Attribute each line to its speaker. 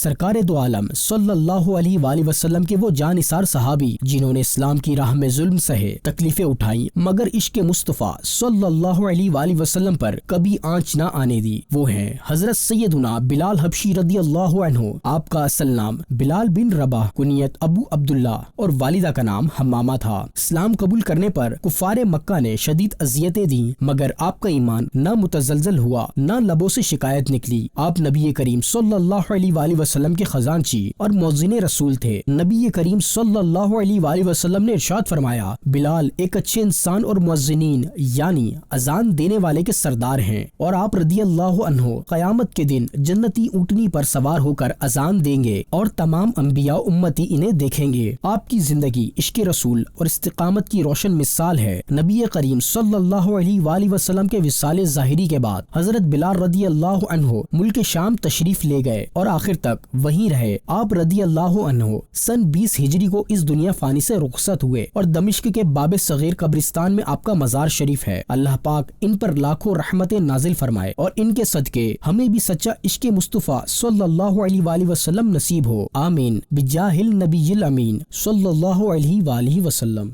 Speaker 1: سرکار دو عالم صلی اللہ علیہ وآلہ وسلم کے وہ جانثار صحابی جنہوں نے اسلام کی راہ میں ظلم سہے، تکلیفیں اٹھائیں، مگر عشق مصطفیٰ صلی اللہ علیہ وآلہ وسلم پر کبھی آنچ نہ آنے دی، وہ ہیں حضرت سیدنا بلال حبشی رضی اللہ عنہ۔ آپ کا اصل نام بلال بن رباح، کنیت ابو عبداللہ اور والدہ کا نام حمامہ تھا۔ اسلام قبول کرنے پر کفار مکہ نے شدید اذیتیں دیں، مگر آپ کا ایمان نہ متزلزل ہوا، نہ لبوں سے شکایت نکلی۔ آپ نبی کریم صلی اللہ علیہ وآلہ وسلم کے خزانچی اور مؤذن رسول تھے۔ نبی کریم صلی اللہ علیہ وآلہ وسلم نے ارشاد فرمایا، بلال ایک اچھے انسان اور مؤذنین یعنی اذان دینے والے کے سردار ہیں، اور آپ رضی اللہ عنہ قیامت کے دن جنتی اونٹنی پر سوار ہو کر اذان دیں گے اور تمام انبیاء امتی انہیں دیکھیں گے۔ آپ کی زندگی عشق رسول اور استقامت کی روشن مثال ہے۔ نبی کریم صلی اللہ علیہ وآلہ وسلم کے وصال ظاہری کے بعد حضرت بلال رضی اللہ عنہ ملک شام تشریف لے گئے اور آخر تک وہیں رہے۔ آپ رضی اللہ عنہ سن 20 ہجری کو اس دنیا فانی سے رخصت ہوئے اور دمشق کے باب صغیر قبرستان میں آپ کا مزار شریف ہے۔ اللہ پاک ان پر لاکھوں رحمتیں نازل فرمائے اور ان کے صدقے ہمیں بھی سچا عشق مصطفیٰ صلی اللہ علیہ وآلہ وسلم نصیب ہو، آمین، بجاہ النبی الامین صلی اللہ علیہ وآلہ وسلم۔